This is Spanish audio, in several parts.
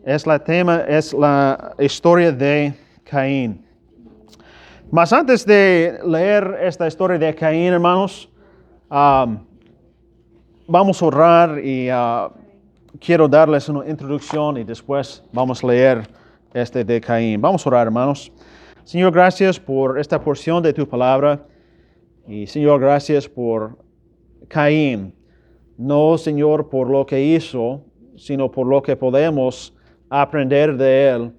es la historia de Caín. Mas antes de leer esta historia de Caín, hermanos, vamos a orar y quiero darles una introducción y después vamos a leer este de Caín. Vamos a orar, hermanos. Señor, gracias por esta porción de tu palabra. Y Señor, gracias por Caín. No, Señor, por lo que hizo, sino por lo que podemos aprender de él,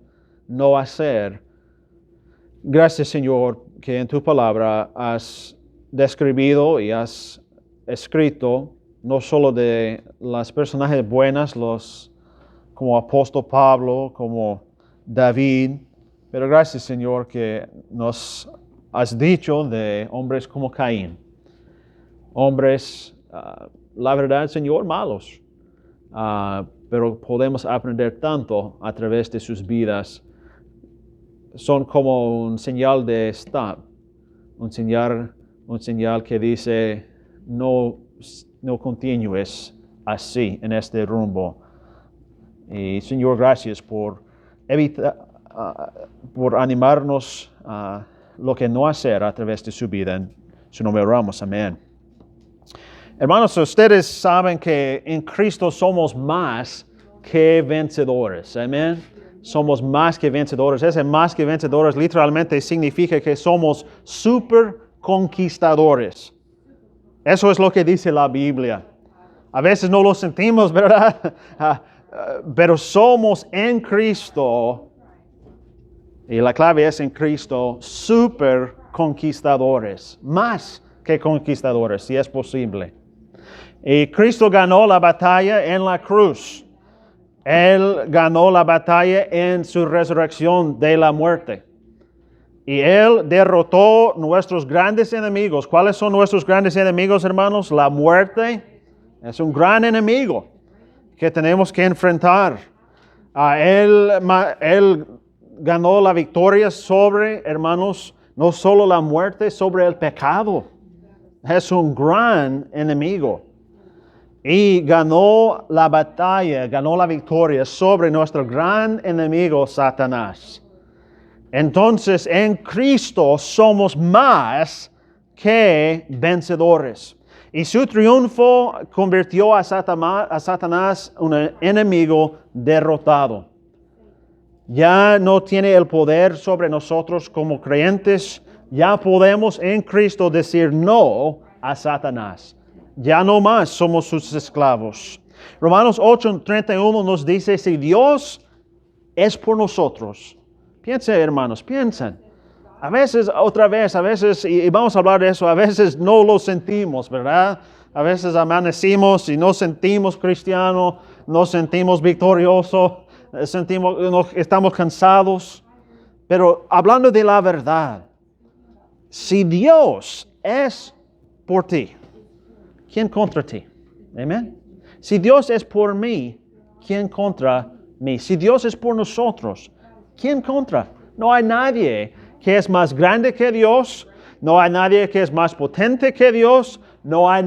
no hacer. Gracias, Señor, que en tu palabra has describido y has escrito no solo de las personajes buenas, como apóstol Pablo, como David, pero gracias, Señor, que nos has dicho de hombres como Caín. Hombres, la verdad, Señor, malos. Pero podemos aprender tanto a través de sus vidas. Son como un señal de stop. Un señal que dice, no continúes así en este rumbo. Y Señor, gracias por animarnos a lo que no hacer a través de su vida. En su nombre oramos, amén. Hermanos, ustedes saben que en Cristo somos más que vencedores, amén. Somos más que vencedores. Ese más que vencedores literalmente significa que somos super conquistadores. Eso es lo que dice la Biblia. A veces no lo sentimos, ¿verdad? Pero somos en Cristo, y la clave es en Cristo, super conquistadores, más que conquistadores, si es posible. Y Cristo ganó la batalla en la cruz. Él ganó la batalla en su resurrección de la muerte. Y Él derrotó nuestros grandes enemigos. ¿Cuáles son nuestros grandes enemigos, hermanos? La muerte es un gran enemigo que tenemos que enfrentar. Él ganó la victoria sobre, hermanos, no solo la muerte, sobre el pecado. Es un gran enemigo. Y ganó la batalla, ganó la victoria sobre nuestro gran enemigo, Satanás. Entonces, en Cristo somos más que vencedores. Y su triunfo convirtió a Satanás en un enemigo derrotado. Ya no tiene el poder sobre nosotros como creyentes. Ya podemos en Cristo decir no a Satanás. Ya no más somos sus esclavos. Romanos 8:31 nos dice, si Dios es por nosotros. Piensen, hermanos, piensen. A veces, y vamos a hablar de eso, a veces no lo sentimos, ¿verdad? A veces amanecimos y no sentimos cristiano, no sentimos victorioso, estamos cansados. Pero hablando de la verdad, si Dios es por ti, ¿quién contra ti? Amén. Si Dios es por mí, ¿quién contra mí? Si Dios es por nosotros, ¿quién contra? No hay nadie que es más grande que Dios. No hay nadie que es más potente que Dios. No hay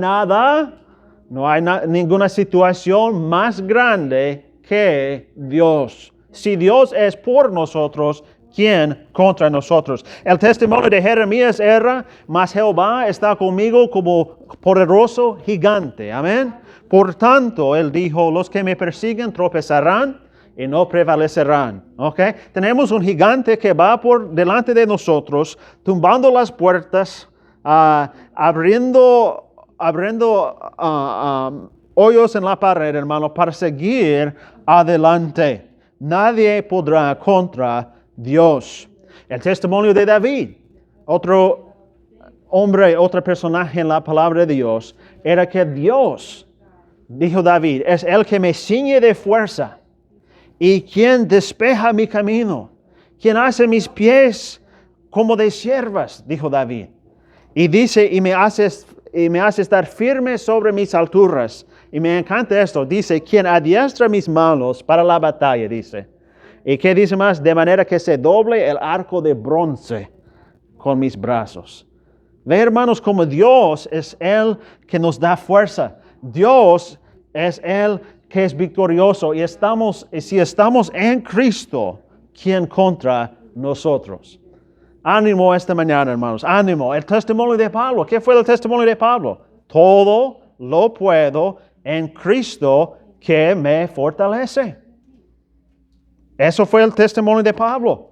ninguna situación más grande que Dios. Si Dios es por nosotros, ¿quién contra nosotros? El testimonio de Jeremías era, mas Jehová está conmigo como poderoso gigante. Amén. Por tanto, él dijo, los que me persiguen tropezarán y no prevalecerán. ¿Okay? Tenemos un gigante que va por delante de nosotros, tumbando las puertas, abriendo hoyos en la pared, hermano, para seguir adelante. Nadie podrá contra Dios. El testimonio de David, otro hombre, otro personaje en la palabra de Dios, era que Dios, dijo David, es el que me ciñe de fuerza y quien despeja mi camino, quien hace mis pies como de siervas, dijo David. Y dice, y me hace estar firme sobre mis alturas. Y me encanta esto, dice, quien adiestra mis manos para la batalla, dice. ¿Y qué dice más? De manera que se doble el arco de bronce con mis brazos. Ve, hermanos, como Dios es el que nos da fuerza. Dios es el que es victorioso y si estamos en Cristo, ¿quién contra nosotros? Ánimo esta mañana, hermanos, ánimo. El testimonio de Pablo, ¿qué fue el testimonio de Pablo? Todo lo puedo en Cristo que me fortalece. Eso fue el testimonio de Pablo.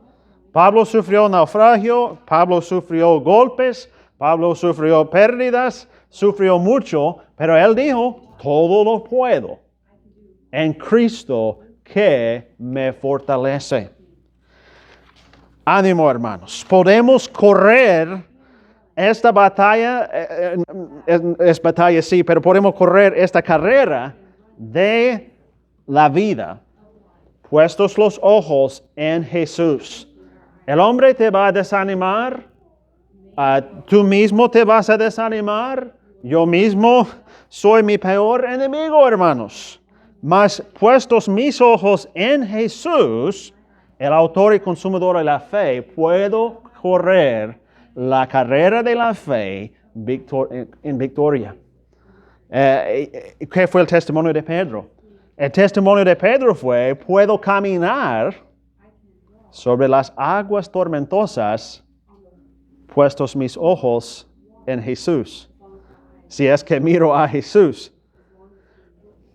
Pablo sufrió naufragio, Pablo sufrió golpes, Pablo sufrió pérdidas, sufrió mucho, pero él dijo, todo lo puedo en Cristo que me fortalece. Ánimo, hermanos. Podemos correr esta batalla, es batalla sí, pero podemos correr esta carrera de la vida, puestos los ojos en Jesús. El hombre te va a desanimar, tú mismo te vas a desanimar, yo mismo soy mi peor enemigo, hermanos. Mas puestos mis ojos en Jesús, el autor y consumador de la fe, puedo correr la carrera de la fe en victoria. ¿Qué fue el testimonio de Pedro? El testimonio de Pedro fue, puedo caminar sobre las aguas tormentosas, puestos mis ojos en Jesús. Si es que miro a Jesús.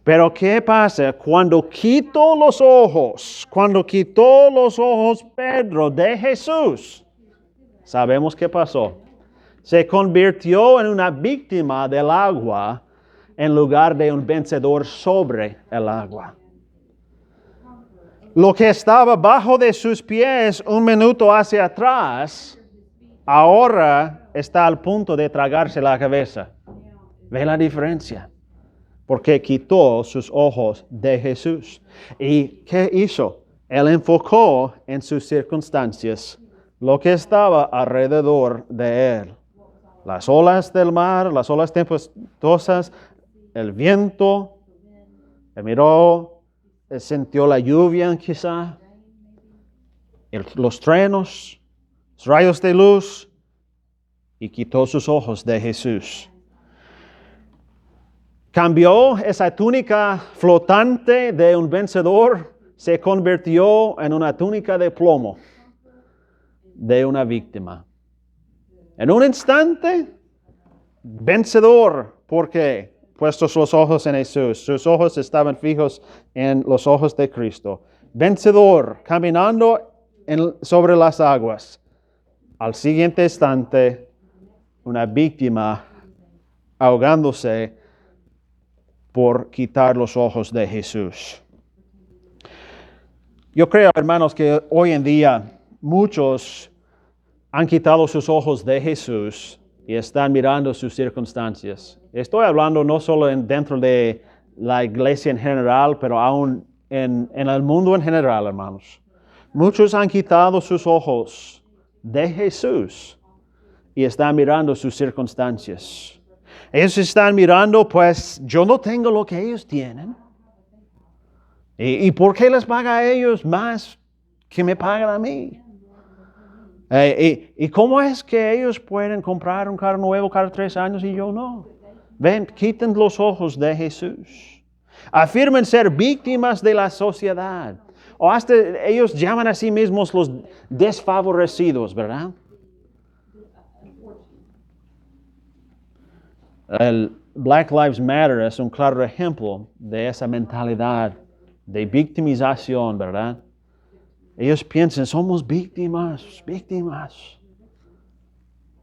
Pero ¿qué pasa cuando quitó los ojos Pedro de Jesús? Sabemos qué pasó. Se convirtió en una víctima del agua en lugar de un vencedor sobre el agua. Lo que estaba bajo de sus pies un minuto hacia atrás, ahora está al punto de tragarse la cabeza. ¿Ve la diferencia? Porque quitó sus ojos de Jesús. ¿Y qué hizo? Él enfocó en sus circunstancias lo que estaba alrededor de él. Las olas del mar, las olas tempestuosas, el viento. Él miró, él sintió la lluvia quizá, los truenos, los rayos de luz, y quitó sus ojos de Jesús. Cambió esa túnica flotante de un vencedor, se convirtió en una túnica de plomo de una víctima. En un instante, vencedor, ¿por qué? Puestos los ojos en Jesús, sus ojos estaban fijos en los ojos de Cristo. Vencedor, caminando sobre las aguas. Al siguiente instante, una víctima ahogándose por quitar los ojos de Jesús. Yo creo, hermanos, que hoy en día muchos han quitado sus ojos de Jesús y están mirando sus circunstancias. Estoy hablando no solo dentro de la iglesia en general, pero aún en el mundo en general, hermanos. Muchos han quitado sus ojos de Jesús y están mirando sus circunstancias. Ellos están mirando, pues, yo no tengo lo que ellos tienen. ¿Y por qué les paga a ellos más que me pagan a mí? ¿Y cómo es que ellos pueden comprar un carro nuevo cada 3 años y yo no? Ven, quiten los ojos de Jesús. Afirman ser víctimas de la sociedad. O hasta ellos llaman a sí mismos los desfavorecidos, ¿verdad? El Black Lives Matter es un claro ejemplo de esa mentalidad de victimización, ¿verdad? Ellos piensan, somos víctimas.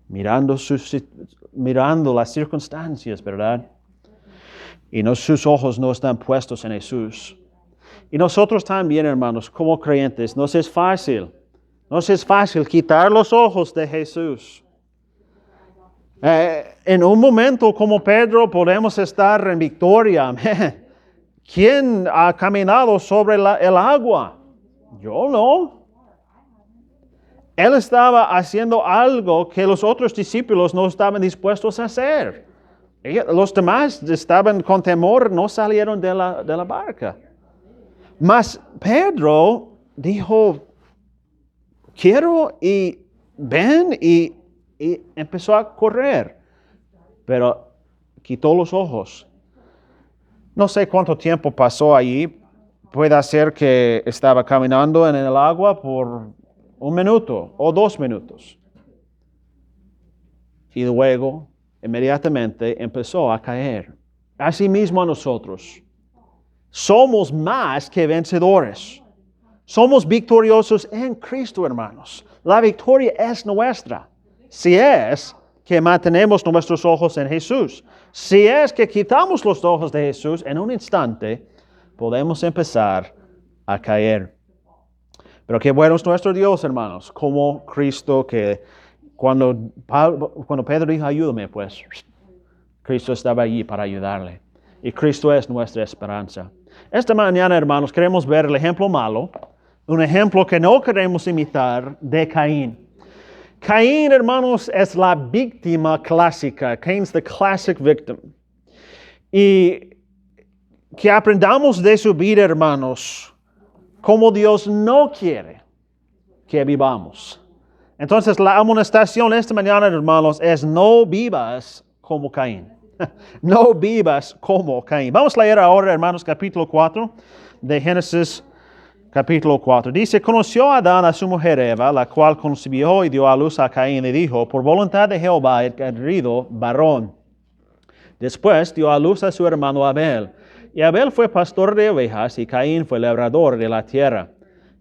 Mirando las circunstancias, ¿verdad? Y sus ojos no están puestos en Jesús. Y nosotros también, hermanos, como creyentes, nos es fácil quitar los ojos de Jesús. En un momento como Pedro podemos estar en victoria. ¿Quién ha caminado sobre el agua? Yo no. Él estaba haciendo algo que los otros discípulos no estaban dispuestos a hacer. Los demás estaban con temor, no salieron de la barca. Mas Pedro dijo, quiero y ven y empezó a correr. Pero quitó los ojos. No sé cuánto tiempo pasó allí. Puede ser que estaba caminando en el agua por 1 minuto o 2 minutos. Y luego, inmediatamente, empezó a caer. Asimismo a nosotros. Somos más que vencedores. Somos victoriosos en Cristo, hermanos. La victoria es nuestra. Si es que mantenemos nuestros ojos en Jesús. Si es que quitamos los ojos de Jesús, en un instante podemos empezar a caer. Pero qué bueno es nuestro Dios, hermanos. Como Cristo que cuando Pedro dijo, ayúdame, pues Cristo estaba allí para ayudarle. Y Cristo es nuestra esperanza. Esta mañana, hermanos, queremos ver el ejemplo malo, un ejemplo que no queremos imitar de Caín. Caín, hermanos, es la víctima clásica. Cain's the classic victim. Y que aprendamos de su vida, hermanos, como Dios no quiere que vivamos. Entonces, la amonestación esta mañana, hermanos, es no vivas como Caín. No vivas como Caín. Vamos a leer ahora, hermanos, capítulo 4 de Génesis, capítulo 4. Dice, conoció Adán a su mujer Eva, la cual concibió y dio a luz a Caín y dijo, por voluntad de Jehová he querido varón. Después dio a luz a su hermano Abel. Y Abel fue pastor de ovejas y Caín fue labrador de la tierra.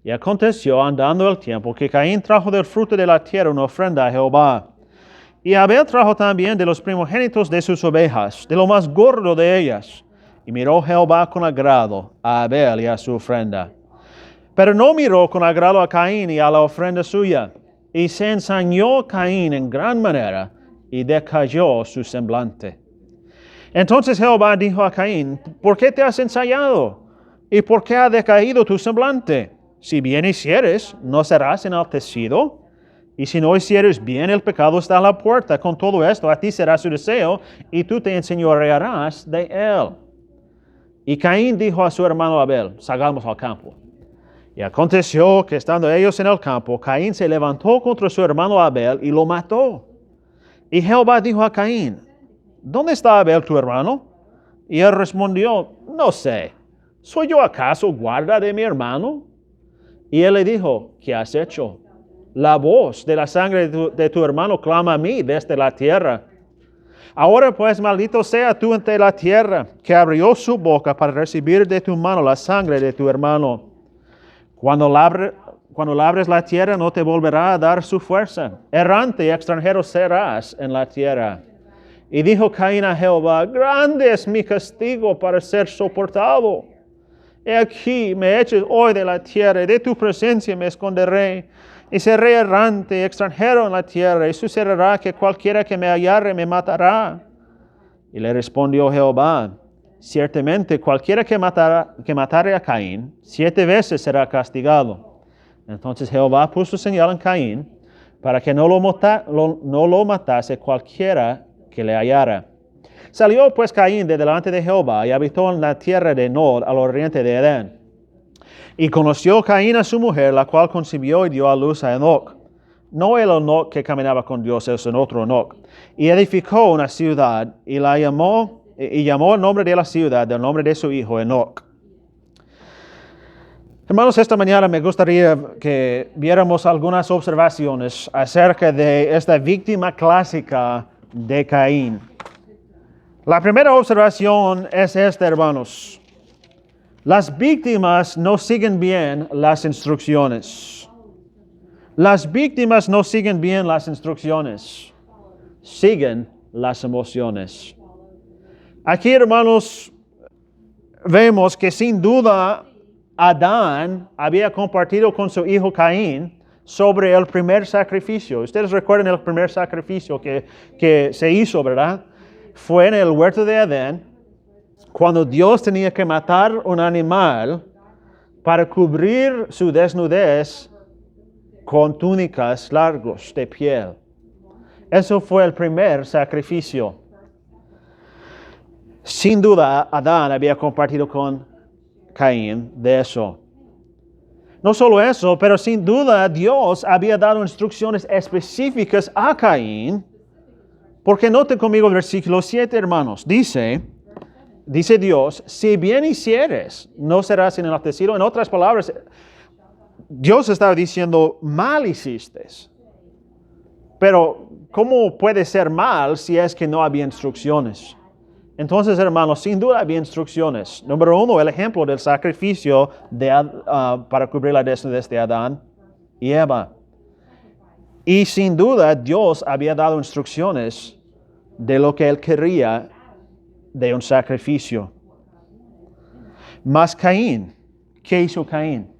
Y aconteció, andando el tiempo, que Caín trajo del fruto de la tierra una ofrenda a Jehová. Y Abel trajo también de los primogénitos de sus ovejas, de lo más gordo de ellas. Y miró Jehová con agrado a Abel y a su ofrenda. Pero no miró con agrado a Caín y a la ofrenda suya. Y se ensañó Caín en gran manera y decayó su semblante. Entonces Jehová dijo a Caín, ¿por qué te has ensayado? ¿Y por qué ha decaído tu semblante? Si bien hicieres, ¿no serás enaltecido? Y si no hicieres bien, el pecado está a la puerta. Con todo esto, a ti será su deseo, y tú te enseñorearás de él. Y Caín dijo a su hermano Abel, salgamos al campo. Y aconteció que estando ellos en el campo, Caín se levantó contra su hermano Abel y lo mató. Y Jehová dijo a Caín, ¿dónde está Abel tu hermano? Y él respondió, no sé, ¿soy yo acaso guarda de mi hermano? Y él le dijo, ¿qué has hecho? La voz de la sangre de tu hermano clama a mí desde la tierra. Ahora pues maldito sea tú entre la tierra, que abrió su boca para recibir de tu mano la sangre de tu hermano. Cuando labres la tierra no te volverá a dar su fuerza. Errante y extranjero serás en la tierra. Y dijo Caín a Jehová, grande es mi castigo para ser soportado. He aquí me eches hoy de la tierra, y de tu presencia me esconderé. Y seré errante y extranjero en la tierra, y sucederá que cualquiera que me hallare me matará. Y le respondió Jehová, ciertamente cualquiera que matare a Caín, 7 veces será castigado. Entonces Jehová puso señal en Caín, para que no lo matase cualquiera que le hallara. Salió pues Caín de delante de Jehová y habitó en la tierra de Nod al oriente de Edén. Y conoció Caín a su mujer, la cual concibió y dio a luz a Enoc. No el Enoc que caminaba con Dios, es en otro Enoc. Y edificó una ciudad y llamó el nombre de la ciudad del nombre de su hijo Enoc. Hermanos, esta mañana me gustaría que viéramos algunas observaciones acerca de esta víctima clásica de Caín. La primera observación es esta, hermanos. Las víctimas no siguen bien las instrucciones. Las víctimas no siguen bien las instrucciones. Siguen las emociones. Aquí, hermanos, vemos que sin duda Adán había compartido con su hijo Caín sobre el primer sacrificio. Ustedes recuerdan el primer sacrificio que se hizo, ¿verdad? Fue en el huerto de Edén, cuando Dios tenía que matar un animal para cubrir su desnudez con túnicas largos de piel. Eso fue el primer sacrificio. Sin duda, Adán había compartido con Caín de eso. No solo eso, pero sin duda Dios había dado instrucciones específicas a Caín. Porque noten conmigo el versículo 7, hermanos. Dice, dice Dios, si bien hicieres, no serás enaltecido. En otras palabras, Dios estaba diciendo, mal hiciste. Pero, ¿cómo puede ser mal si es que no había instrucciones? Entonces, hermanos, sin duda había instrucciones. Número 1, el ejemplo del sacrificio para cubrir la desnudez de Adán y Eva. Y sin duda, Dios había dado instrucciones de lo que Él quería de un sacrificio. Mas Caín, ¿qué hizo Caín?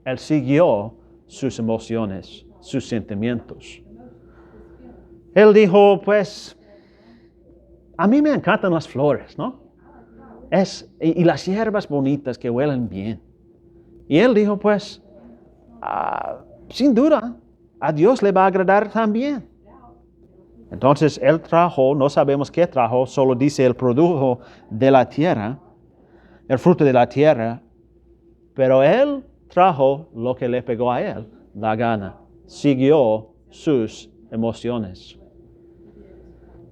Él siguió sus emociones, sus sentimientos. Él dijo, pues, a mí me encantan las flores, ¿no? Y las hierbas bonitas que huelen bien. Y él dijo, pues, sin duda, a Dios le va a agradar también. Entonces, él trajo, no sabemos qué trajo, solo dice, él produjo de la tierra, el fruto de la tierra, pero él trajo lo que le pegó a él, la gana. Siguió sus emociones.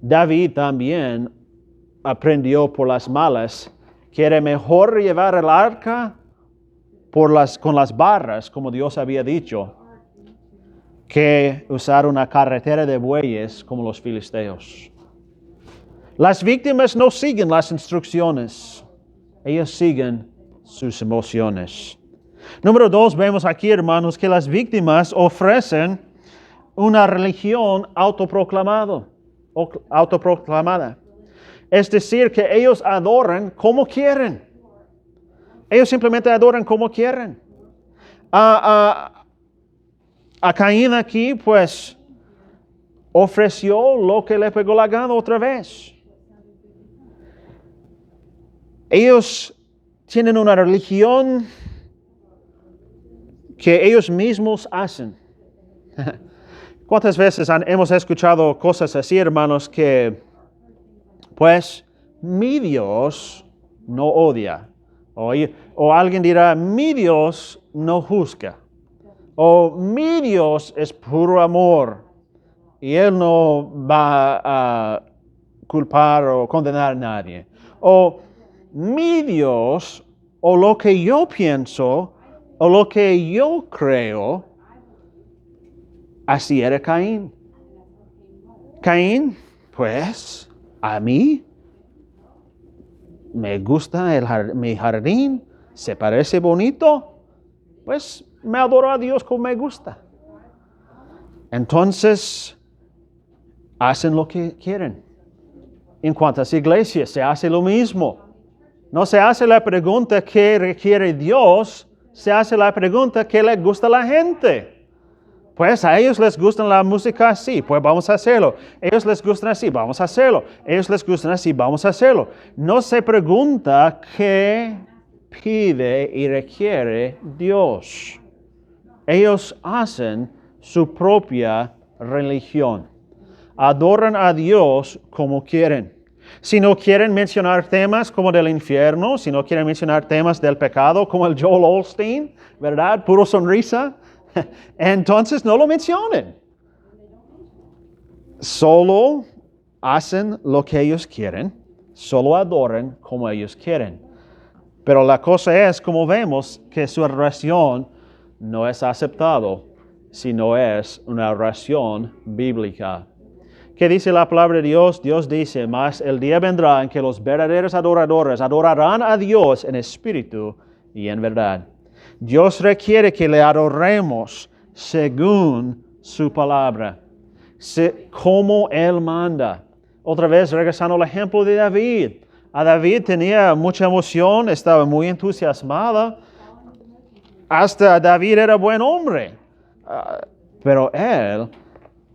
David también aprendió por las malas que era mejor llevar el arca con las barras, como Dios había dicho, que usar una carretera de bueyes como los filisteos. Las víctimas no siguen las instrucciones, ellos siguen sus emociones. Número 2, vemos aquí, hermanos, que las víctimas ofrecen una religión autoproclamada. Es decir, que ellos adoran como quieren. Ellos simplemente adoran como quieren. A Caín aquí, pues, ofreció lo que le pegó la gana otra vez. Ellos tienen una religión que ellos mismos hacen. ¿Cuántas veces hemos escuchado cosas así, hermanos, que, pues, mi Dios no odia? O alguien dirá, mi Dios no juzga. O mi Dios es puro amor. Y Él no va a culpar o condenar a nadie. O mi Dios, o lo que yo pienso, o lo que yo creo, así era Caín. Caín, pues, a mí me gusta mi jardín, se parece bonito, pues me adoro a Dios como me gusta. Entonces, hacen lo que quieren. En cuantas iglesias se hace lo mismo. No se hace la pregunta ¿qué requiere Dios? Se hace la pregunta ¿qué le gusta a la gente? Pues a ellos les gusta la música así, pues vamos a hacerlo. Ellos les gustan así, vamos a hacerlo. Ellos les gustan así, vamos a hacerlo. No se pregunta qué pide y requiere Dios. Ellos hacen su propia religión. Adoran a Dios como quieren. Si no quieren mencionar temas como del infierno, si no quieren mencionar temas del pecado como el Joel Osteen, ¿verdad? Puro sonrisa. Entonces no lo mencionen. Solo hacen lo que ellos quieren, solo adoran como ellos quieren. Pero la cosa es, como vemos, que su oración no es aceptada, sino es una oración bíblica. ¿Qué dice la palabra de Dios? Dios dice, mas el día vendrá en que los verdaderos adoradores adorarán a Dios en espíritu y en verdad. Dios requiere que le adoremos según su palabra, como Él manda. Otra vez, regresando al ejemplo de David. A David tenía mucha emoción, estaba muy entusiasmada. Hasta David era buen hombre. Pero él,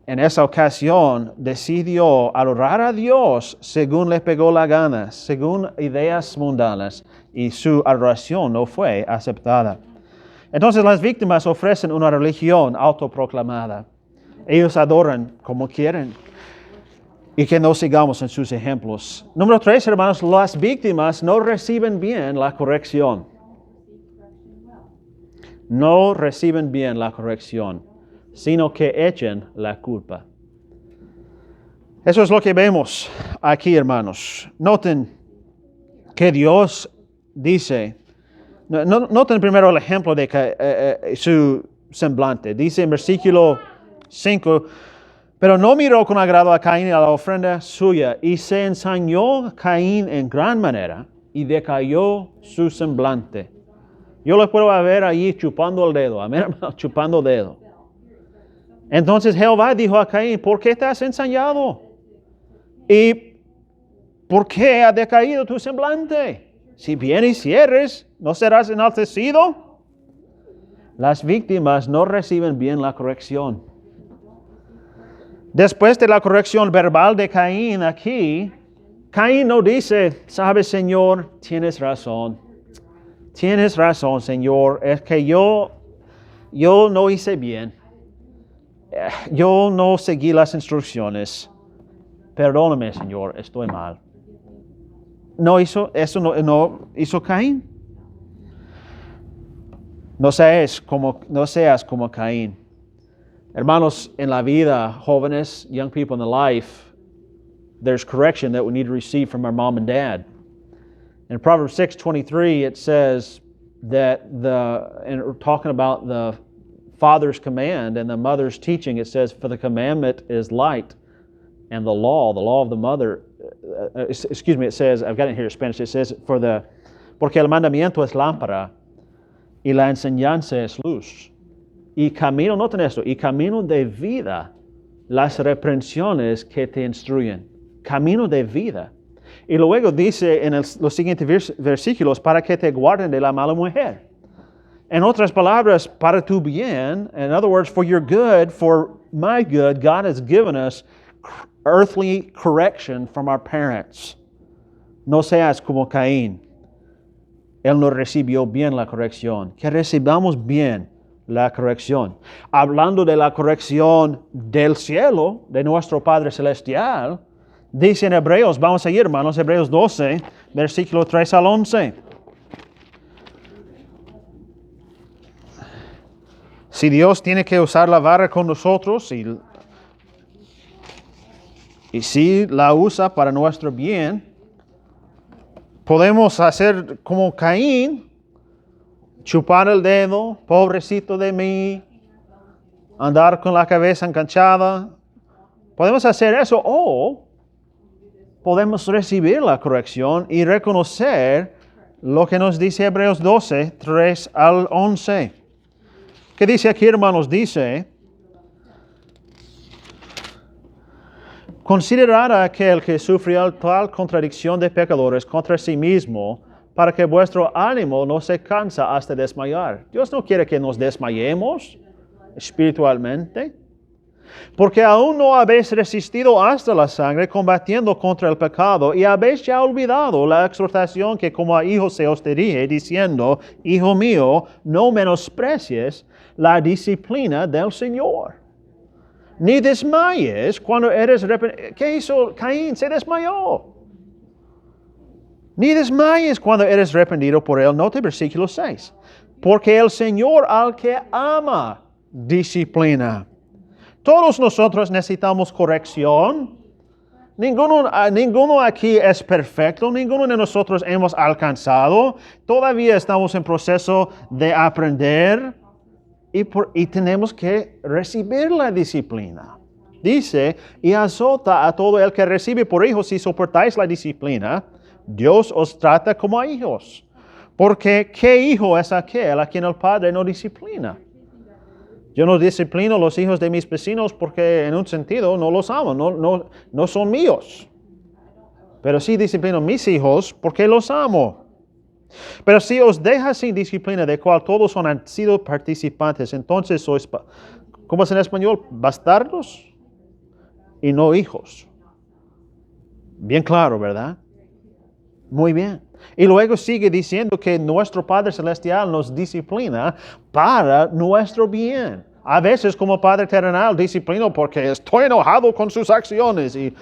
en esa ocasión, decidió adorar a Dios según le pegó la gana, según ideas mundanas, y su adoración no fue aceptada. Entonces las víctimas ofrecen una religión autoproclamada. Ellos adoran como quieren. Y que no sigamos en sus ejemplos. Número 3, hermanos, las víctimas no reciben bien la corrección. No reciben bien la corrección, sino que echen la culpa. Eso es lo que vemos aquí, hermanos. Noten que Dios dice, noten primero el ejemplo de su semblante. Dice en versículo 5, pero no miró con agrado a Caín y a la ofrenda suya, y se ensañó Caín en gran manera, y decayó su semblante. Yo lo puedo ver allí chupando el dedo, amén, hermano, chupando el dedo. Entonces Jehová dijo a Caín, ¿por qué te has ensañado? ¿Y por qué ha decaído tu semblante? Si bien hicieres, ¿no serás enaltecido? Las víctimas no reciben bien la corrección. Después de la corrección verbal de Caín aquí, Caín no dice, sabes, Señor, tienes razón, Señor, es que yo no hice bien, yo no seguí las instrucciones, perdóname, Señor, estoy mal. No hizo Caín. No seas como Caín. Hermanos, en la vida, jóvenes, young people in the life, there's correction that we need to receive from our mom and dad. In Proverbs 6:23, it says that talking about the father's command and the mother's teaching, it says, for the commandment is light, and the law of the mother, it says, I've got it here in Spanish, it says, porque el mandamiento es lámpara, y la enseñanza es luz. Y camino, noten esto, y camino de vida, las reprensiones que te instruyen. Camino de vida. Y luego dice en los siguientes versículos, para que te guarden de la mala mujer. En otras palabras, para tu bien, in other words, for your good, for my good, God has given us earthly correction from our parents. No seas como Caín. Él no recibió bien la corrección. Que recibamos bien la corrección. Hablando de la corrección del cielo, de nuestro Padre Celestial, dice en Hebreos, vamos a ir, hermanos, Hebreos 12, versículo 3 al 11. Si Dios tiene que usar la vara con nosotros y si la usa para nuestro bien, podemos hacer como Caín, chupar el dedo, pobrecito de mí, andar con la cabeza enganchada. Podemos hacer eso o podemos recibir la corrección y reconocer lo que nos dice Hebreos 12, 3 al 11. ¿Qué dice aquí, hermanos? Dice, considerad a aquel que sufrió tal contradicción de pecadores contra sí mismo, para que vuestro ánimo no se cansa hasta desmayar. Dios no quiere que nos desmayemos espiritualmente, porque aún no habéis resistido hasta la sangre combatiendo contra el pecado, y habéis ya olvidado la exhortación que como a hijos se os dirige, diciendo, Hijo mío, no menosprecies la disciplina del Señor. Ni desmayes cuando eres reprendido. ¿Qué hizo Caín? Se desmayó. Ni desmayes cuando eres reprendido por él. Note versículo 6. Porque el Señor al que ama disciplina. Todos nosotros necesitamos corrección. Ninguno aquí es perfecto. Ninguno de nosotros hemos alcanzado. Todavía estamos en proceso de aprender. Y tenemos que recibir la disciplina. Dice, y azota a todo el que recibe por hijos si soportáis la disciplina. Dios os trata como a hijos. Porque ¿qué hijo es aquel a quien el padre no disciplina? Yo no disciplino a los hijos de mis vecinos porque en un sentido no los amo, no son míos. Pero sí disciplino a mis hijos porque los amo. Pero si os deja sin disciplina, de cual todos han sido participantes, entonces sois, ¿cómo es en español? Bastardos y no hijos. Bien claro, ¿verdad? Muy bien. Y luego sigue diciendo que nuestro Padre Celestial nos disciplina para nuestro bien. A veces como Padre terrenal disciplino porque estoy enojado con sus acciones y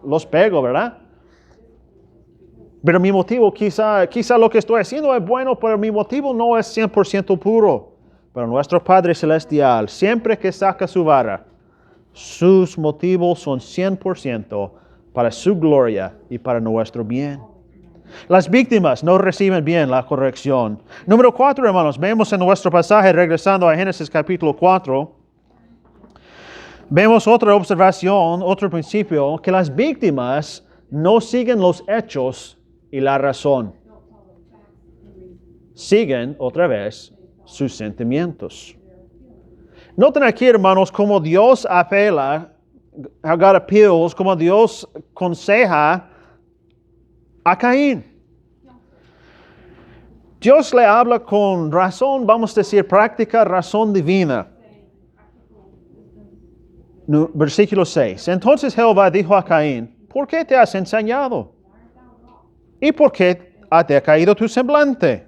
los pego, ¿verdad? Pero mi motivo, quizá lo que estoy haciendo es bueno, pero mi motivo no es 100% puro. Pero nuestro Padre Celestial, siempre que saca su vara, sus motivos son 100% para su gloria y para nuestro bien. Las víctimas no reciben bien la corrección. Número 4, hermanos, vemos en nuestro pasaje, regresando a Génesis capítulo 4, vemos otra observación, otro principio, que las víctimas no siguen los hechos y la razón. Siguen otra vez sus sentimientos. Noten aquí, hermanos, cómo Dios apela, God appeals, cómo Dios aconseja a Caín. Dios le habla con razón, vamos a decir práctica, razón divina. Versículo 6. Entonces Jehová dijo a Caín, ¿por qué te has ensañado? ¿Y por qué te ha caído tu semblante?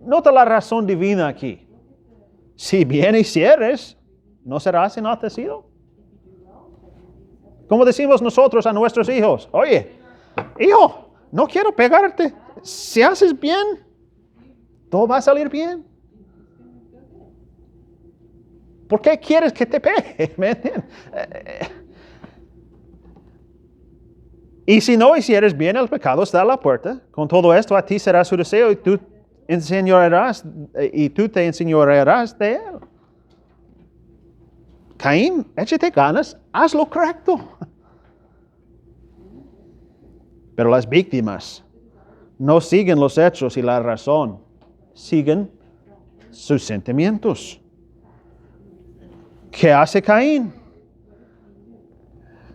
Nota la razón divina aquí. Si bien hicieres, ¿no serás enaltecido? Como decimos nosotros a nuestros hijos, oye, hijo, no quiero pegarte. Si haces bien, todo va a salir bien. ¿Por qué quieres que te pegue? ¿Me entiendes? Y si no hicieres bien, el pecado está a la puerta. Con todo esto, a ti será su deseo y tú te enseñorearás de él. Caín, échate ganas, haz lo correcto. Pero las víctimas no siguen los hechos y la razón, siguen sus sentimientos. ¿Qué hace Caín?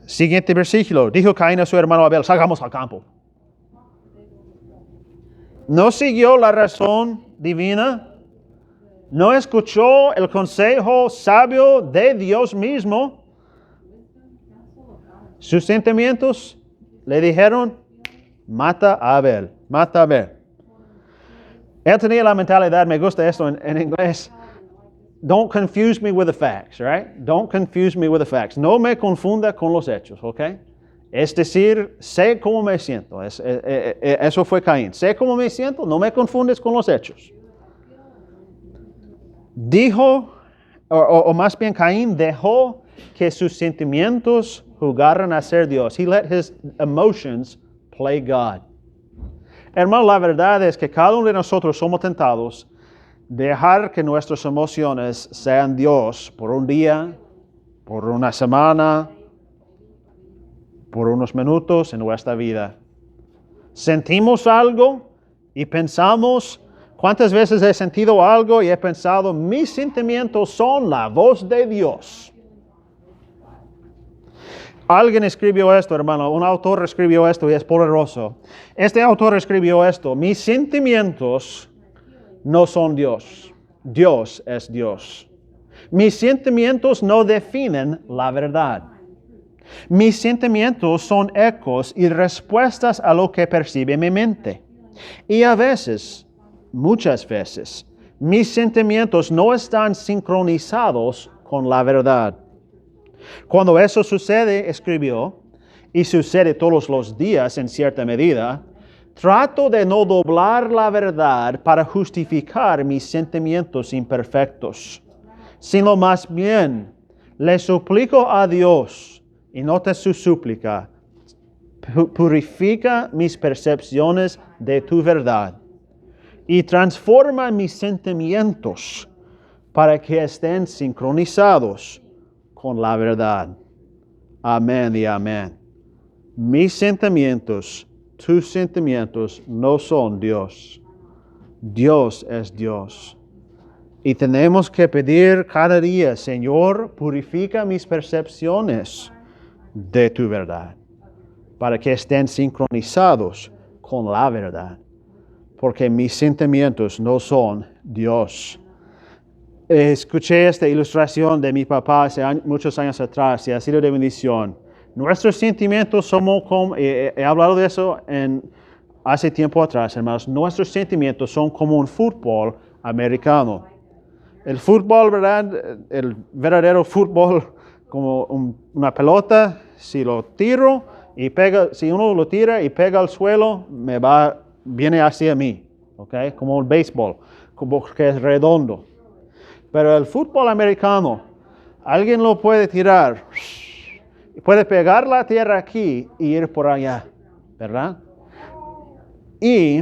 Siguiente versículo. Dijo Caín a su hermano Abel, salgamos al campo. No siguió la razón divina. No escuchó el consejo sabio de Dios mismo. Sus sentimientos le dijeron, mata a Abel, mata a Abel. Él tenía la mentalidad, me gusta esto en inglés, don't confuse me with the facts, right? Don't confuse me with the facts. No me confunda con los hechos, ¿ok? Es decir, sé cómo me siento. Eso fue Caín. Sé cómo me siento, no me confundes con los hechos. Dijo, o más bien Caín dejó que sus sentimientos jugaran a ser Dios. He let his emotions play God. Hermano, la verdad es que cada uno de nosotros somos tentados dejar que nuestras emociones sean Dios por un día, por una semana, por unos minutos en nuestra vida. Sentimos algo y pensamos, ¿cuántas veces he sentido algo y he pensado, mis sentimientos son la voz de Dios? Alguien escribió esto, hermano, un autor escribió esto y es poderoso. Este autor escribió esto, mis sentimientos no son Dios, Dios es Dios. Mis sentimientos no definen la verdad. Mis sentimientos son ecos y respuestas a lo que percibe mi mente. Y a veces, muchas veces, mis sentimientos no están sincronizados con la verdad. Cuando eso sucede, escribió, y sucede todos los días en cierta medida, trato de no doblar la verdad para justificar mis sentimientos imperfectos, sino más bien le suplico a Dios, y nota su súplica, purifica mis percepciones de tu verdad y transforma mis sentimientos para que estén sincronizados con la verdad. Amén y amén. Mis sentimientos, tus sentimientos no son Dios. Dios es Dios. Y tenemos que pedir cada día, Señor, purifica mis percepciones de tu verdad, para que estén sincronizados con la verdad, porque mis sentimientos no son Dios. Escuché esta ilustración de mi papá hace muchos años atrás y ha sido de bendición. Nuestros sentimientos somos como, he hablado de eso hace tiempo atrás, hermanos, nuestros sentimientos son como un fútbol americano. El fútbol, ¿verdad? El verdadero fútbol, como una pelota, si lo tiro y pega, si uno lo tira y pega al suelo, viene hacia mí, ¿ok? Como el béisbol, como que es redondo. Pero el fútbol americano, alguien lo puede tirar, puede pegar la tierra aquí y ir por allá, ¿verdad? Y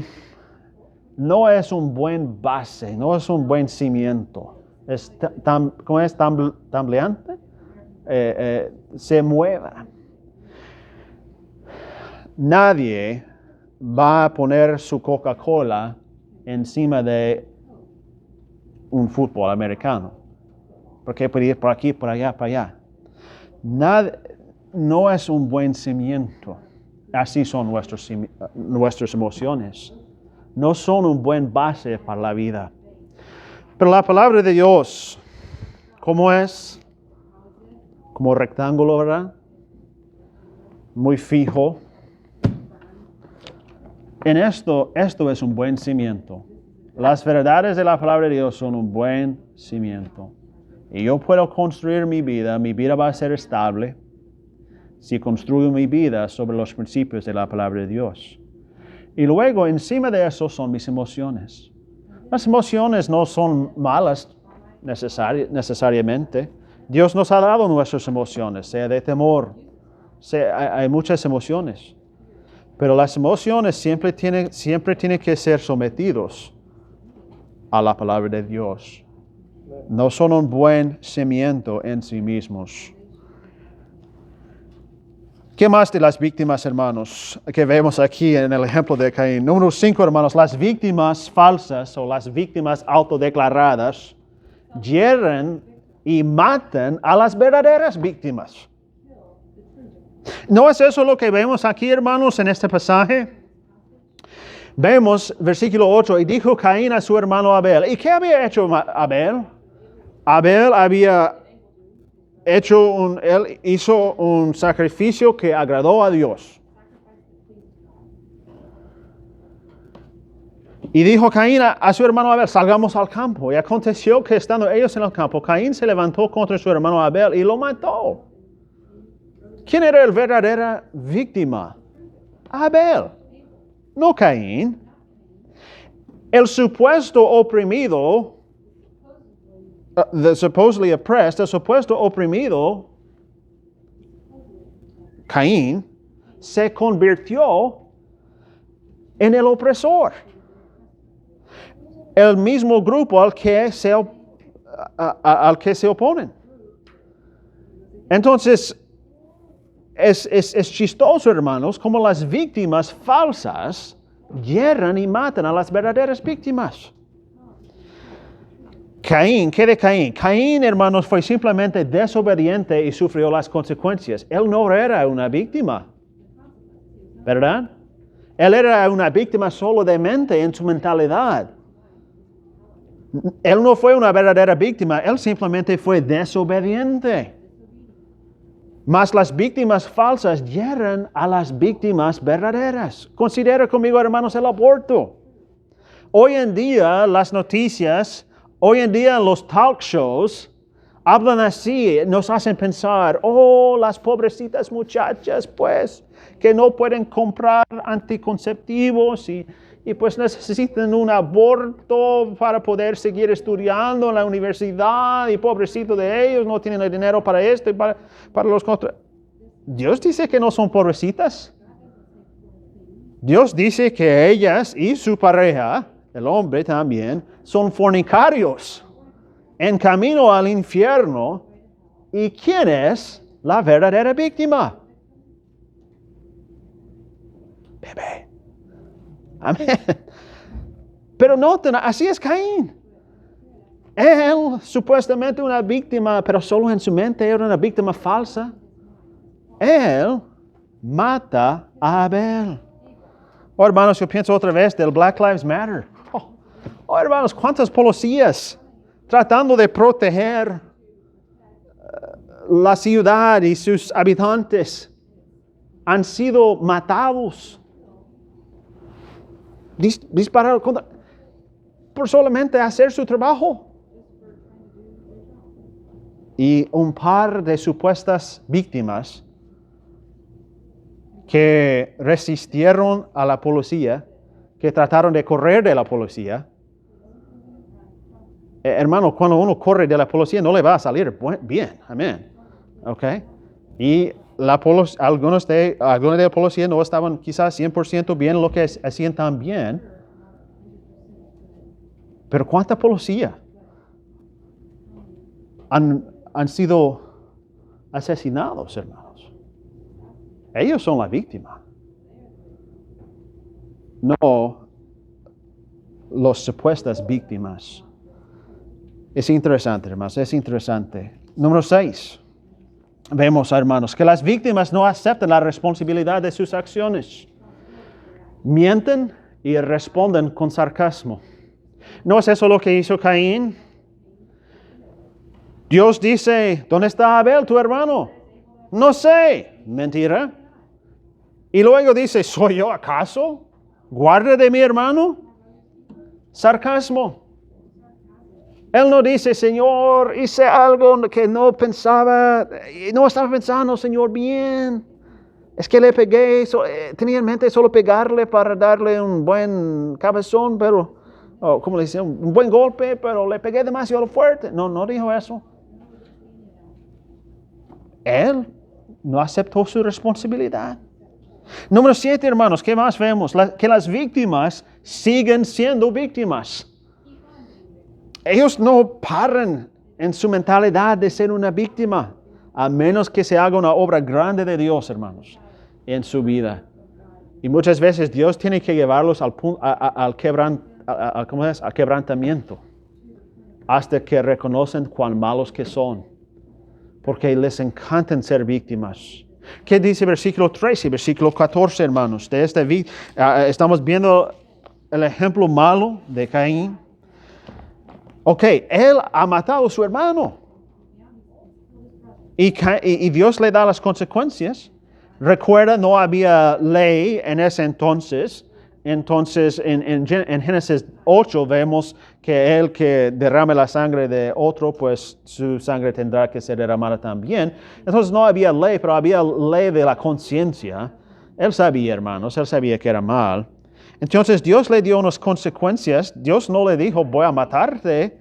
no es un buen base, no es un buen cimiento. ¿Cómo es? Tambleante. Se mueva. Nadie va a poner su Coca-Cola encima de un fútbol americano. Porque puede ir por aquí, por allá, para allá. No es un buen cimiento. Así son nuestras emociones. No son un buen base para la vida. Pero la palabra de Dios, ¿cómo es? Como rectángulo, ¿verdad? Muy fijo. En esto es un buen cimiento. Las verdades de la palabra de Dios son un buen cimiento. Y yo puedo construir mi vida va a ser estable si construyo mi vida sobre los principios de la palabra de Dios. Y luego, encima de eso, son mis emociones. Las emociones no son malas necesariamente. Dios nos ha dado nuestras emociones, sea de temor, hay muchas emociones. Pero las emociones siempre tienen que ser sometidos a la palabra de Dios. No son un buen cimiento en sí mismos. ¿Qué más de las víctimas, hermanos, que vemos aquí en el ejemplo de Caín? Número 5, hermanos, las víctimas falsas o las víctimas autodeclaradas hieren y matan a las verdaderas víctimas. ¿No es eso lo que vemos aquí, hermanos, en este pasaje? Vemos, versículo 8, y dijo Caín a su hermano Abel. ¿Y qué había hecho Abel? Abel él hizo un sacrificio que agradó a Dios. Y dijo Caín a su hermano Abel, salgamos al campo. Y aconteció que estando ellos en el campo, Caín se levantó contra su hermano Abel y lo mató. ¿Quién era la verdadera víctima? Abel, no Caín. El supuesto oprimido, the supposedly oppressed, el supuesto oprimido, Caín, se convirtió en el opresor. El mismo grupo al que se oponen. Entonces, es chistoso, hermanos, como las víctimas falsas hieren y matan a las verdaderas víctimas. Caín, ¿qué de Caín? Caín, hermanos, fue simplemente desobediente y sufrió las consecuencias. Él no era una víctima, ¿verdad? Él era una víctima solo de mente, en su mentalidad. Él no fue una verdadera víctima, él simplemente fue desobediente. Mas las víctimas falsas hieren a las víctimas verdaderas. Considera conmigo, hermanos, el aborto. Hoy en día, las noticias, hoy en día los talk shows, hablan así, nos hacen pensar, oh, las pobrecitas muchachas, pues, que no pueden comprar anticonceptivos y pues necesitan un aborto para poder seguir estudiando en la universidad y pobrecito de ellos, no tienen el dinero para esto y para los contra. Dios dice que no son pobrecitas. Dios dice que ellas y su pareja, el hombre también, son fornicarios en camino al infierno. ¿Y quién es la verdadera víctima? Bebé. Amén. Pero noten, así es Caín. Él, supuestamente una víctima, pero solo en su mente era una víctima falsa. Él mata a Abel. Oh, hermanos, yo pienso otra vez del Black Lives Matter. Oh, hermanos, cuántas policías tratando de proteger la ciudad y sus habitantes han sido matados. Dispararon por solamente hacer su trabajo. Y un par de supuestas víctimas que resistieron a la policía, que trataron de correr de la policía. Hermano, cuando uno corre de la policía no le va a salir bien, amén. ¿Ok? Y algunos de la policía no estaban quizás 100% bien en lo que hacían también. Pero ¿cuánta policía han sido asesinados, hermanos? Ellos son la víctima. No las supuestas víctimas. Es interesante, hermanos, es interesante. Número 6. Vemos, hermanos, que las víctimas no aceptan la responsabilidad de sus acciones. Mienten y responden con sarcasmo. ¿No es eso lo que hizo Caín? Dios dice, ¿dónde está Abel, tu hermano? No sé. Mentira. Y luego dice, ¿soy yo acaso? ¿Guarda de mi hermano? Sarcasmo. Él no dice, Señor, hice algo que no pensaba, no estaba pensando, Señor, bien. Es que le pegué, tenía en mente solo pegarle para darle un buen cabezón, pero, ¿cómo le dice? Un buen golpe, pero le pegué demasiado fuerte. No dijo eso. Él no aceptó su responsabilidad. Número 7, hermanos, ¿qué más vemos? Que las víctimas siguen siendo víctimas. Ellos no paran en su mentalidad de ser una víctima, a menos que se haga una obra grande de Dios, hermanos, en su vida. Y muchas veces Dios tiene que llevarlos al quebrantamiento, hasta que reconocen cuán malos que son, porque les encantan ser víctimas. ¿Qué dice versículo 13 y versículo 14, hermanos? Estamos viendo el ejemplo malo de Caín. Ok, él ha matado a su hermano. Y Dios le da las consecuencias. Recuerda, no había ley en ese entonces. Entonces, en Génesis 8 vemos que el que derrame la sangre de otro, pues su sangre tendrá que ser derramada también. Entonces no había ley, pero había ley de la conciencia. Él sabía, hermanos, él sabía que era mal. Entonces Dios le dio unas consecuencias. Dios no le dijo, voy a matarte.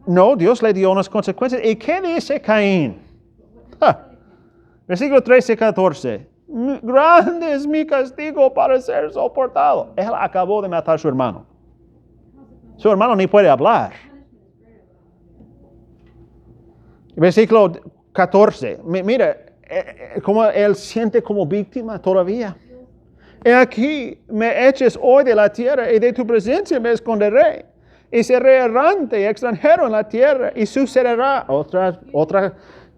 No, Dios le dio unas consecuencias. ¿Y qué dice Caín? Versículo 13 y 14. Grande es mi castigo para ser soportado. Él acabó de matar a su hermano. Su hermano ni puede hablar. Versículo 14. Mira, cómo él siente como víctima todavía. He aquí, me eches hoy de la tierra y de tu presencia me esconderé. Y seré errante y extranjero en la tierra. Y sucederá, otra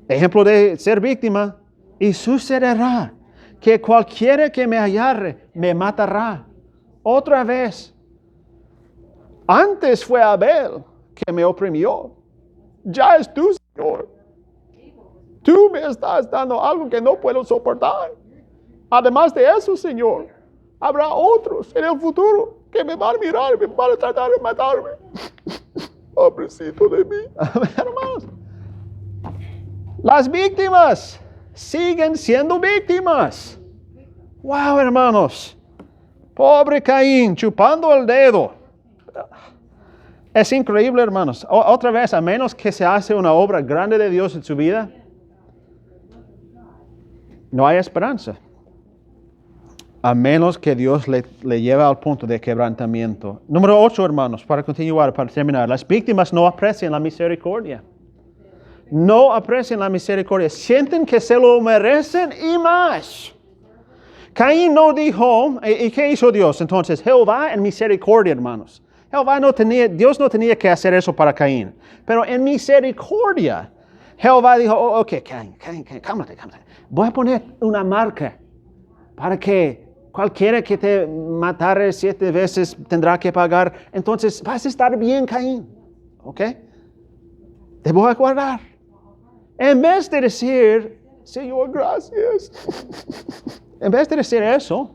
ejemplo de ser víctima. Y sucederá que cualquiera que me hallare me matará. Otra vez. Antes fue Abel que me oprimió. Ya es tú, Señor. Tú me estás dando algo que no puedo soportar. Además de eso, Señor, habrá otros en el futuro que me van a mirar y me van a tratar de matarme. Pobrecito de mí. Hermanos, las víctimas siguen siendo víctimas. Wow, hermanos. Pobre Caín, chupando el dedo. Es increíble, hermanos. Otra vez, a menos que se hace una obra grande de Dios en su vida, no hay esperanza. A menos que Dios le lleve al punto de quebrantamiento. Número 8, hermanos, para continuar, para terminar. Las víctimas no aprecian la misericordia. No aprecian la misericordia. Sienten que se lo merecen y más. Caín no dijo, ¿y qué hizo Dios? Entonces, Jehová en misericordia, hermanos. Dios no tenía que hacer eso para Caín. Pero en misericordia, Jehová dijo, ok, Caín, cálmate. Voy a poner una marca para que cualquiera que te matare 7 veces tendrá que pagar. Entonces, vas a estar bien, Caín. ¿Ok? Te voy a guardar. En vez de decir, Señor, gracias. En vez de decir eso,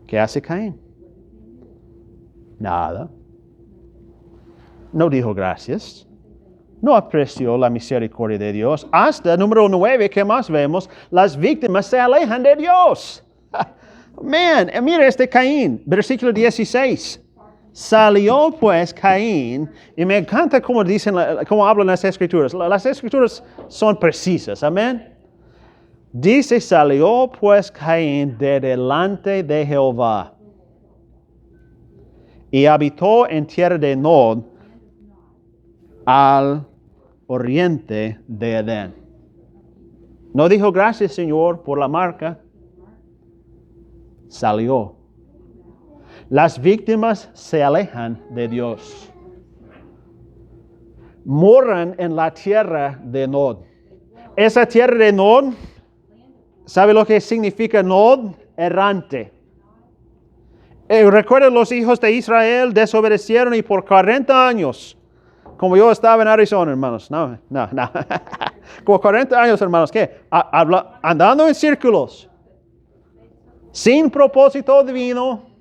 ¿qué hace Caín? Nada. No dijo gracias. No apreció la misericordia de Dios. Hasta número 9, ¿qué más vemos? Las víctimas se alejan de Dios. Mira este Caín, versículo 16. Salió pues Caín, y me encanta cómo dicen, cómo hablan las escrituras. Las escrituras son precisas, amén. Dice, salió pues Caín de delante de Jehová y habitó en tierra de Nod al oriente de Edén. No dijo gracias, Señor, por la marca. Salió. Las víctimas se alejan de Dios. Moran en la tierra de Nod. Esa tierra de Nod, ¿sabe lo que significa Nod? Errante. Recuerden, los hijos de Israel desobedecieron y por 40 años, como yo estaba en Arizona, hermanos, no. Como 40 años, hermanos, ¿qué? Andando en círculos, sin propósito divino.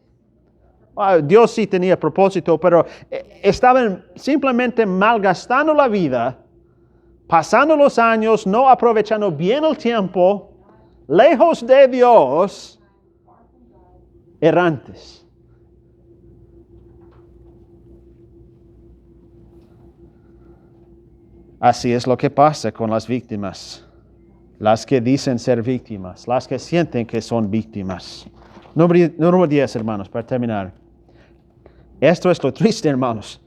Dios sí tenía propósito, pero estaban simplemente malgastando la vida, pasando los años, no aprovechando bien el tiempo, lejos de Dios, errantes. Así es lo que pasa con las víctimas, las que dicen ser víctimas, las que sienten que son víctimas. Número 10, hermanos, para terminar. Esto es lo triste, hermanos.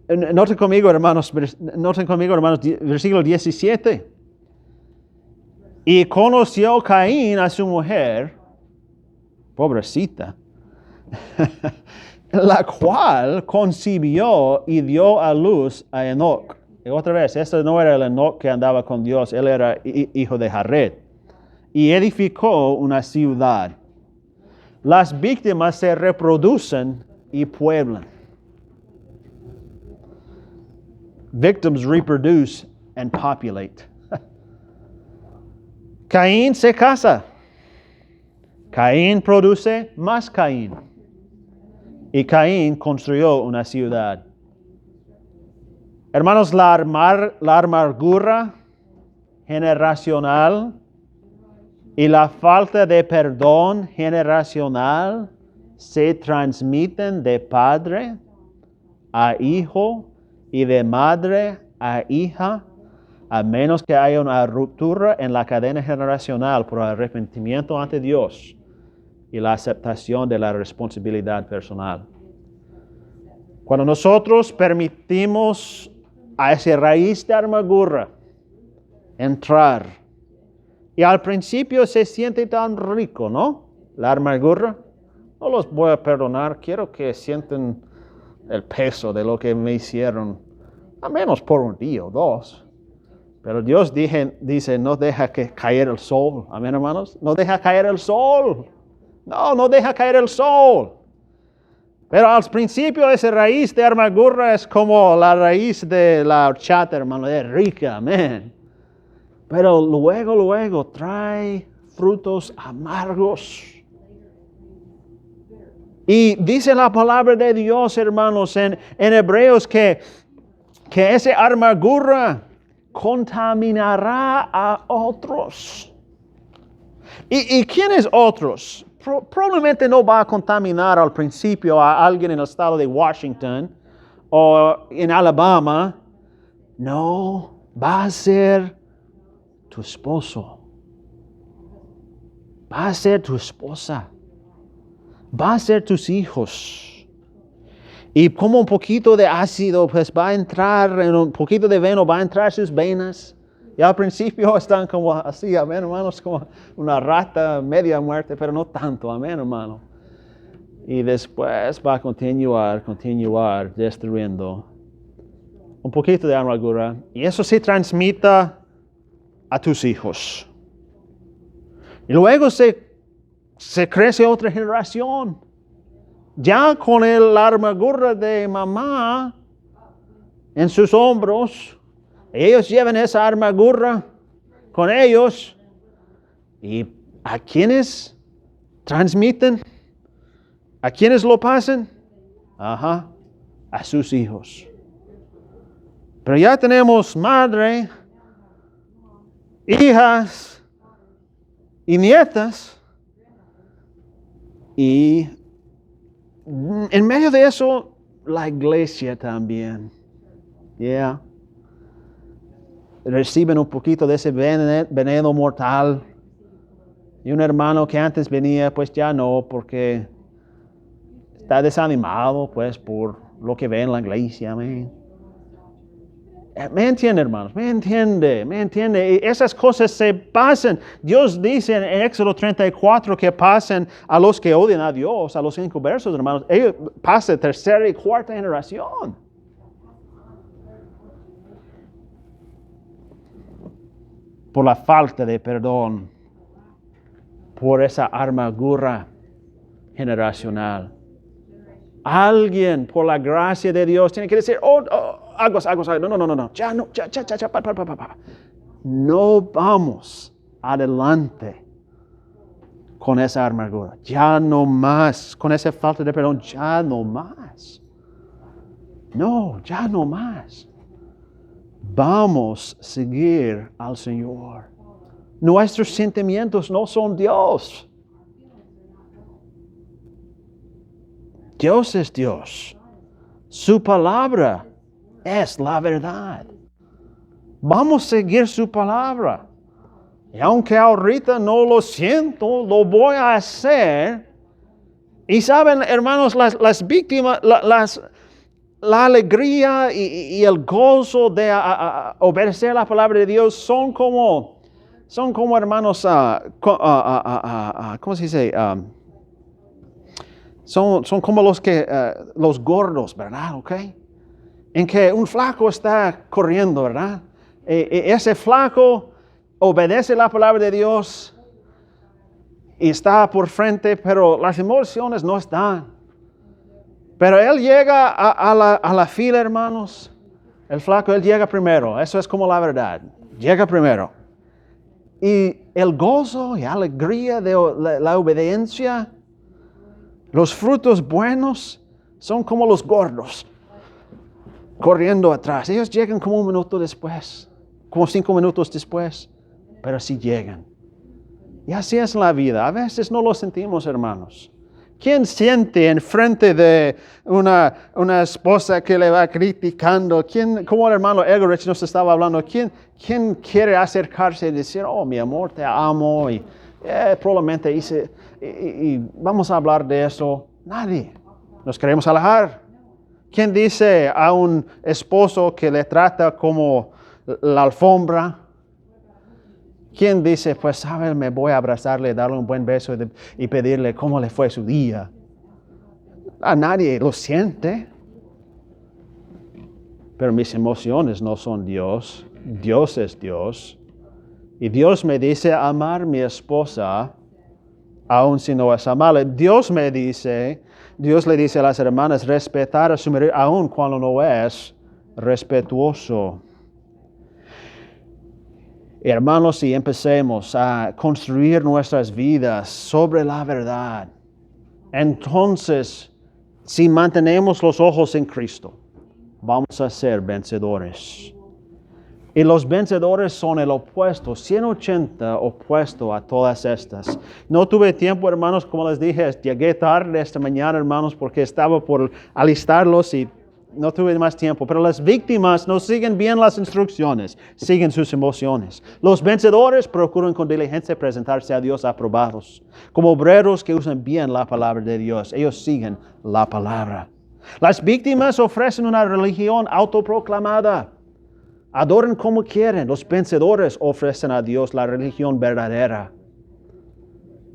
Noten conmigo, hermanos, versículo 17. Y conoció Caín a su mujer, pobrecita, la cual concibió y dio a luz a Enoc. Y otra vez, este no era el Enoc que andaba con Dios, él era hijo de Jared. Y edificó una ciudad. Las víctimas se reproducen y pueblan. Victims reproduce and populate. Caín se casa. Caín produce más Caín. Y Caín construyó una ciudad. Hermanos, la amargura generacional y la falta de perdón generacional se transmiten de padre a hijo y de madre a hija, a menos que haya una ruptura en la cadena generacional por arrepentimiento ante Dios y la aceptación de la responsabilidad personal. Cuando nosotros permitimos a esa raíz de amargura entrar, y al principio se siente tan rico, ¿no? La amargura. No los voy a perdonar, quiero que sienten el peso de lo que me hicieron, a menos por un día o dos. Pero Dios dice, no deja que caer el sol. Amén, hermanos. No deja caer el sol. No deja caer el sol. Pero al principio esa raíz de amargura es como la raíz de la horchata, hermano, es rica, amén. Pero luego trae frutos amargos. Y dice la palabra de Dios, hermanos, en Hebreos que esa amargura contaminará a otros. ¿Y quiénes otros? Probablemente no va a contaminar al principio a alguien en el estado de Washington o en Alabama. No, va a ser tu esposo. Va a ser tu esposa. Va a ser tus hijos. Y como un poquito de ácido, pues va a entrar, en un poquito de veneno va a entrar a sus venas. Y al principio están como así, amén, hermanos, como una rata media muerte, pero no tanto, amén, hermano. Y después va a continuar destruyendo un poquito de amargura. Y eso se transmite a tus hijos. Y luego se crece otra generación. Ya con la amargura de mamá en sus hombros, ellos llevan esa amargura con ellos. ¿Y a quiénes transmiten? ¿A quiénes lo pasan? A sus hijos. Pero ya tenemos madre, hijas y nietas. Y en medio de eso la iglesia también. Yeah. Reciben un poquito de ese veneno mortal. Y un hermano que antes venía, pues ya no, porque está desanimado, pues, por lo que ve en la iglesia. Amén. ¿Me entiende, hermanos? ¿Me entiende? Y esas cosas se pasan. Dios dice en Éxodo 34 que pasan a los que odian a Dios, a los inconversos, hermanos. Ellos pasan tercera y cuarta generación. Por la falta de perdón, por esa amargura generacional. Alguien, por la gracia de Dios, tiene que decir, aguas, no, ya, no vamos adelante con esa amargura, ya no más, con esa falta de perdón, ya no más. No, ya no más. Vamos a seguir al Señor. Nuestros sentimientos no son Dios. Dios es Dios. Su palabra es la verdad. Vamos a seguir su palabra. Y aunque ahorita no lo siento, lo voy a hacer. Y saben, hermanos, las víctimas, la alegría y el gozo de obedecer la palabra de Dios son como hermanos, ¿cómo se dice? Son como los gordos, ¿verdad? ¿Okay? En que un flaco está corriendo, ¿verdad? Ese flaco obedece la palabra de Dios y está por frente, pero las emociones no están. Pero él llega a la fila, hermanos. El flaco, él llega primero. Eso es como la verdad. Llega primero. Y el gozo y alegría de la obediencia, los frutos buenos, son como los gordos, corriendo atrás. Ellos llegan como un minuto después, como 5 minutos después, pero sí llegan. Y así es la vida. A veces no lo sentimos, hermanos. ¿Quién siente enfrente de una esposa que le va criticando? Como el hermano Egerich nos estaba hablando, ¿quién quiere acercarse y decir, oh, mi amor, te amo? Y probablemente hice, y vamos a hablar de eso. Nadie. Nos queremos alejar. ¿Quién dice a un esposo que le trata como la alfombra? ¿Quién dice, pues, sabe, me voy a abrazarle, darle un buen beso y pedirle cómo le fue su día? A nadie lo siente. Pero mis emociones no son Dios. Dios es Dios. Y Dios me dice amar a mi esposa, aun si no es amable. Dios le dice a las hermanas respetar a su marido, aun cuando no es respetuoso. Hermanos, si empecemos a construir nuestras vidas sobre la verdad, entonces, si mantenemos los ojos en Cristo, vamos a ser vencedores. Y los vencedores son el opuesto, 180 opuesto a todas estas. No tuve tiempo, hermanos, como les dije, llegué tarde esta mañana, hermanos, porque estaba por alistarlos y no tuve más tiempo. Pero las víctimas no siguen bien las instrucciones, siguen sus emociones. Los vencedores procuran con diligencia presentarse a Dios aprobados, como obreros que usan bien la palabra de Dios. Ellos siguen la palabra. Las víctimas ofrecen una religión autoproclamada. Adoran como quieren. Los vencedores ofrecen a Dios la religión verdadera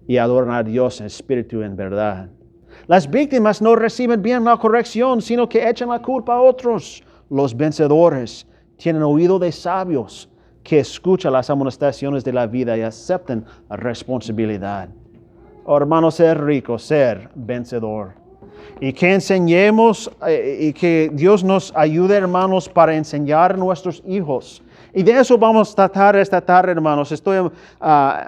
y adoran a Dios en espíritu y en verdad. Las víctimas no reciben bien la corrección, sino que echan la culpa a otros. Los vencedores tienen oído de sabios que escuchan las amonestaciones de la vida y aceptan la responsabilidad. Oh, hermanos, es rico ser vencedor. Y que enseñemos y que Dios nos ayude, hermanos, para enseñar a nuestros hijos. Y de eso vamos a tratar esta tarde, hermanos. Estoy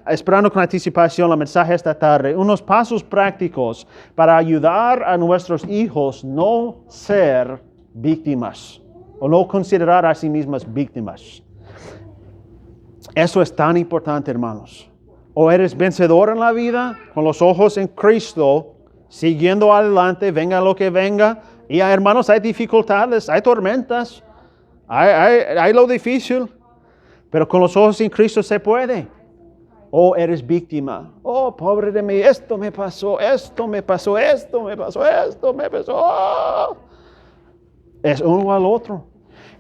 esperando con anticipación el mensaje esta tarde. Unos pasos prácticos para ayudar a nuestros hijos no ser víctimas o no considerar a sí mismas víctimas. Eso es tan importante, hermanos. O eres vencedor en la vida con los ojos en Cristo, siguiendo adelante, venga lo que venga, Y hermanos, hay dificultades, hay tormentas, hay lo difícil, pero con los ojos en Cristo se puede. Oh, eres víctima. Oh, pobre de mí, esto me pasó, esto me pasó, esto me pasó, esto me pasó. Oh. Es uno al otro.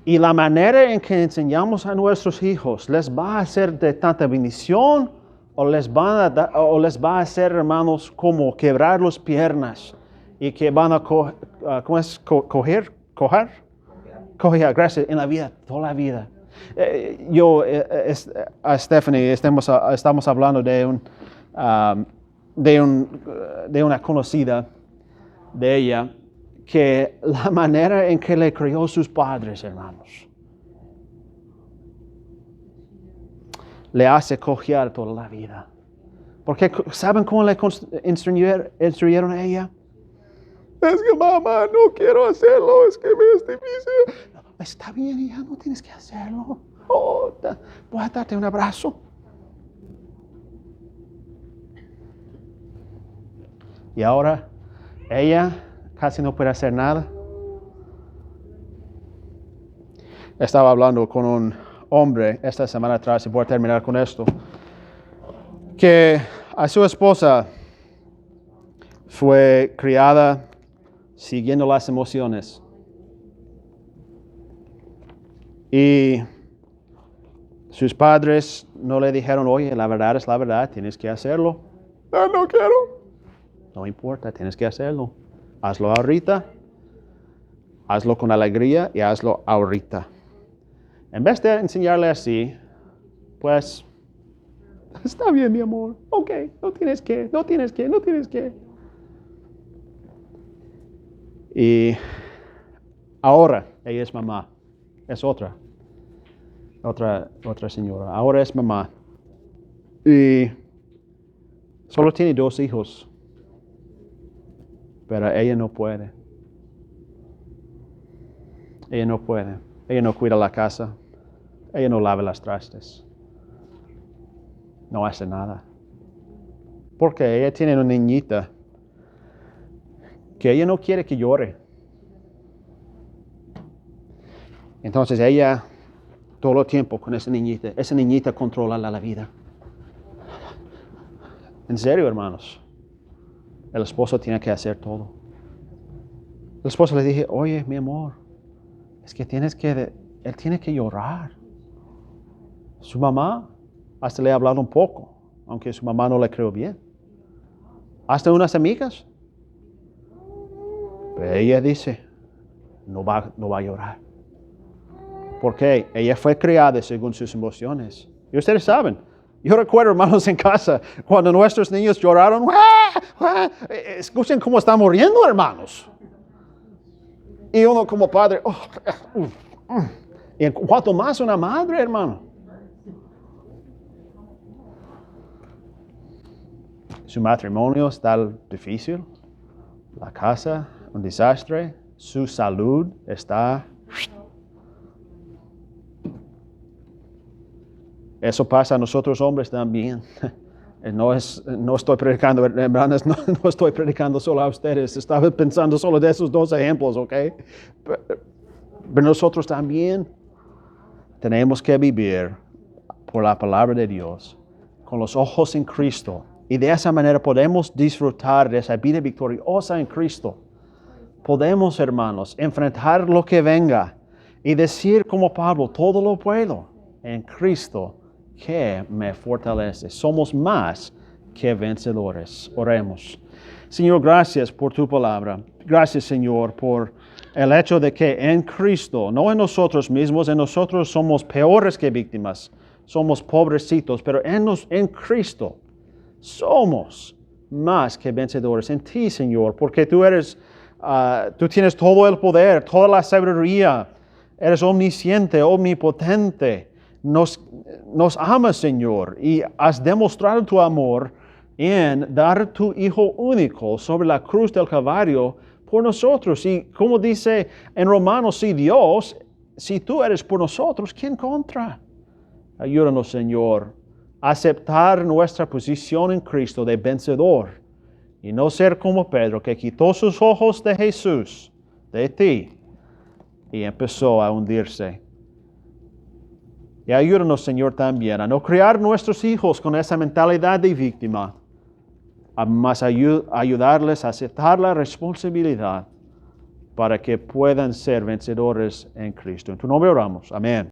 Y la manera en que enseñamos a nuestros hijos les va a ser de tanta bendición o les va a hacer, hermanos, como quebrar las piernas y que van a coger, gracias, en la vida, toda la vida. A Stephanie estamos hablando de una conocida de ella, que la manera en que le crió sus padres, hermanos, le hace cojear toda la vida. Porque ¿saben cómo le instruyeron a ella? Es que mamá, no quiero hacerlo, es que me es difícil. No, está bien, hija, no tienes que hacerlo. Oh, voy a darte un abrazo. Y ahora ella casi no puede hacer nada. Estaba hablando con un hombre esta semana atrás, y voy a terminar con esto, que a su esposa fue criada siguiendo las emociones. Y sus padres no le dijeron, oye, la verdad es la verdad, tienes que hacerlo. No quiero. No importa, tienes que hacerlo. Hazlo ahorita, hazlo con alegría y hazlo ahorita. En vez de enseñarle así, pues, está bien, mi amor, ok, no tienes que. Y ahora ella es mamá, es otra señora, ahora es mamá. Y solo tiene 2 hijos. Pero ella no puede. Ella no puede. Ella no cuida la casa. Ella no lava las trastes. No hace nada. Porque ella tiene una niñita que ella no quiere que llore. Entonces ella, todo el tiempo con esa niñita controla la vida. En serio, hermanos. El esposo tiene que hacer todo. El esposo le dije, oye, mi amor, es que él tiene que llorar. Su mamá hasta le ha hablado un poco, aunque su mamá no le creo bien. Hasta unas amigas. Pero ella dice, no va a llorar. Porque ella fue criada según sus emociones. Y ustedes saben, yo recuerdo, hermanos, en casa, cuando nuestros niños lloraron, escuchen cómo están muriendo, hermanos. Y uno como padre, y cuanto más una madre, hermano. Su matrimonio está difícil, la casa, un desastre, su salud está. Eso pasa a nosotros hombres también. No estoy predicando, hermanas, no estoy predicando solo a ustedes. Estaba pensando solo de esos 2 ejemplos, ¿ok? Pero nosotros también tenemos que vivir por la palabra de Dios, con los ojos en Cristo. Y de esa manera podemos disfrutar de esa vida victoriosa en Cristo. Podemos, hermanos, enfrentar lo que venga y decir como Pablo, todo lo puedo en Cristo que me fortalece. Somos más que vencedores. Oremos. Señor, gracias por tu palabra. Gracias, Señor, por el hecho de que en Cristo, no en nosotros mismos, en nosotros somos peores que víctimas. Somos pobrecitos, pero en Cristo somos más que vencedores. En ti, Señor, porque tú tienes todo el poder, toda la sabiduría. Eres omnisciente, omnipotente. Nos amas, Señor, y has demostrado tu amor en dar tu Hijo único sobre la cruz del Calvario por nosotros. Y como dice en Romanos, si tú eres por nosotros, ¿quién contra? Ayúdanos, Señor, a aceptar nuestra posición en Cristo de vencedor y no ser como Pedro, que quitó sus ojos de Jesús de ti. Y empezó a hundirse. Y ayúdanos, Señor, también a no criar nuestros hijos con esa mentalidad de víctima, a más ayudarles a aceptar la responsabilidad para que puedan ser vencedores en Cristo. En tu nombre oramos. Amén.